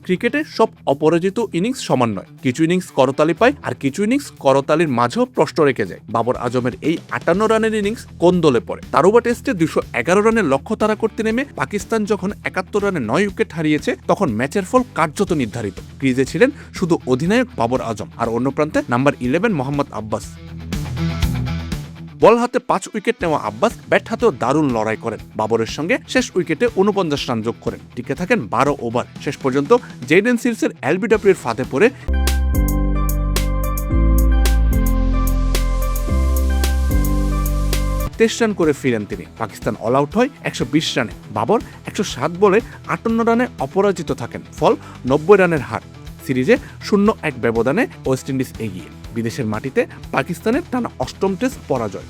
ক্রিকেটে সব অপরাজিত ইনিংস সমান নয়, কিছু ইনিংস করতালি পায় আর কিছু ইনিংস করতালির মাঝেও প্রশ্ন রেখে যায়। বাবর আজমের এই 58 রানের ইনিংস কোন দলে পড়ে? তারুবা টেস্টে 211 রানের লক্ষ্য তাড়া করতে নেমে পাকিস্তান যখন 71 রানে 9 উইকেট হারিয়েছে তখন ম্যাচের ফল কার্যত নির্ধারিত। ক্রিজে ছিলেন শুধু অধিনায়ক বাবর আজম আর অন্য প্রান্তে নাম্বার 11 মোহাম্মদ আব্বাস। বল হাতে 5 উইকেট নেওয়া আব্বাস ব্যাট হাতেও দারুণ লড়াই করেন। বাবরের সঙ্গে শেষ উইকেটে 49 রান যোগ করেন, টিকে থাকেন 12 ওভার। শেষ পর্যন্ত জেডেন সিলসের এলবিডব্লিউর ফাঁদে পড়ে তেইশ রান করে ফিরেন তিনি। পাকিস্তান অল আউট হয় 120 রানে। বাবর 107 বলে 58 রানে অপরাজিত থাকেন। ফল 90 রানের হার। সিরিজে 0-1 ব্যবধানে ওয়েস্ট ইন্ডিজ এগিয়ে। বিদেশের মাটিতে পাকিস্তানের টানা 8ম টেস্ট পরাজয়।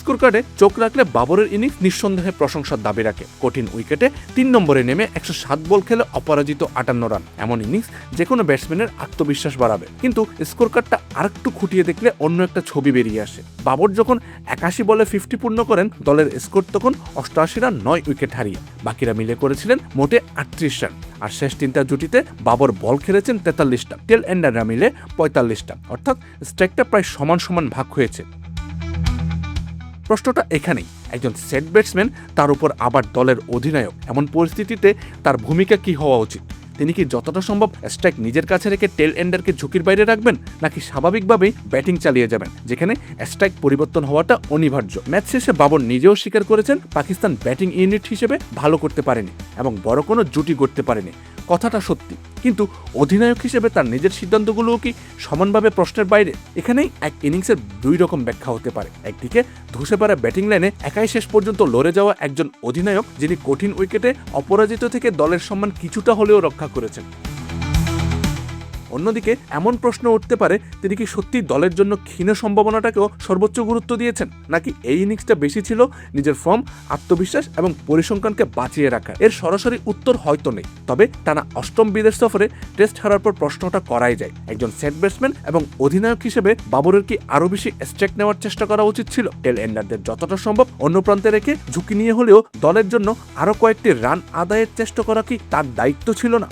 স্কোর কার্ডে চোখ রাখলে বাবরের ইনিংস নিঃসন্দেহে প্রশংসার দাবি রাখে। কঠিন উইকেটে 3 নম্বরে নেমে 107 বল খেলে অপরাজিত 58 রান। এমন ইনিংস যে কোনো ব্যাটসম্যানের আত্মবিশ্বাস বাড়াবে। কিন্তু স্কোর কার্ডটা আরেকটু খুঁটিয়ে দেখলে অন্য একটা ছবি বেরিয়ে আসে। বাবর যখন 81 বলে 50 পূর্ণ করেন, দলের স্কোর তখন 88 রান 9 উইকেট হারিয়ে। বাকিরা মিলে করেছিলেন মোটে 38 রান। আর শেষ 3টা জুটিতে বাবর বল খেলেছেন 43টা, টেল এন্ডাররা মিলে 45টা, অর্থাৎ স্ট্রাইকটা প্রায় সমান সমান ভাগ হয়েছে। প্রশ্নটা এখানেই, একজন সেট ব্যাটসম্যান তার উপর আবার দলের অধিনায়ক, এমন পরিস্থিতিতে তার ভূমিকা কি হওয়া উচিত? তিনি কি যতটা সম্ভব স্ট্রাইক নিজের কাছে রেখে টেল এন্ডারকে ঝুঁকির বাইরে রাখবেন, নাকি স্বাভাবিকভাবেই ব্যাটিং চালিয়ে যাবেন যেখানে স্ট্রাইক পরিবর্তন হওয়াটা অনিবার্য? ম্যাচ শেষে বাবর নিজেও স্বীকার করেছেন পাকিস্তান ব্যাটিং ইউনিট হিসেবে ভালো করতে পারেনি এবং বড় কোনো জুটি গড়তে পারেনি। কথাটা সত্যি, কিন্তু অধিনায়ক হিসেবে তার নিজের সিদ্ধান্তগুলোও কি সমানভাবে প্রশ্নের বাইরে? এখানেই এক ইনিংসের 2 রকম ব্যাখ্যা হতে পারে। একদিকে ধসে পড়া ব্যাটিং লাইনে একাই শেষ পর্যন্ত লড়ে যাওয়া একজন অধিনায়ক, যিনি কঠিন উইকেটে অপরাজিত থেকে দলের সম্মান কিছুটা হলেও রক্ষা করেছেন। অন্যদিকে এমন প্রশ্ন উঠতে পারে, তিনি কি সত্যি দলের জন্য ক্ষীণ সম্ভাবনাটাকেও সর্বোচ্চ গুরুত্ব দিয়েছেন, নাকি এই ইনিংসটা বেশি ছিল নিজের ফর্ম, আত্মবিশ্বাস এবং পরিসংখ্যানকে বাঁচিয়ে রাখা? এর সরাসরি উত্তর হয়তো নেই, তবে টানা 8ম বিদেশ সফরে টেস্ট হারার পর প্রশ্নটা করাই যায়। একজন সেট ব্যাটসম্যান এবং অধিনায়ক হিসেবে বাবরের কি আরো বেশি স্ট্রাইক নেওয়ার চেষ্টা করা উচিত ছিল? টেল এন্ডারদের যতটা সম্ভব অন্য প্রান্তে রেখে ঝুঁকি নিয়ে হলেও দলের জন্য আরো কয়েকটি রান আদায়ের চেষ্টা করা কি তার দায়িত্ব ছিল না?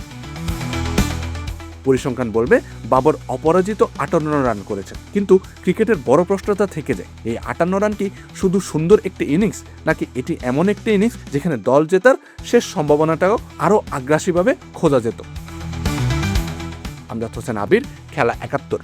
পরিসংখ্যান বলবে বাবর অপরাজিত 58 রান করেছেন, কিন্তু ক্রিকেটের বড় প্রশ্নটা থেকে যায়, এই 58 রান কি শুধু সুন্দর একটি ইনিংস, নাকি এটি এমন একটি ইনিংস যেখানে দল জেতার শেষ সম্ভাবনাটাও আরও আগ্রাসীভাবে খোঁজা যেত? আমজাদ হোসেন আবির, খেলা 71।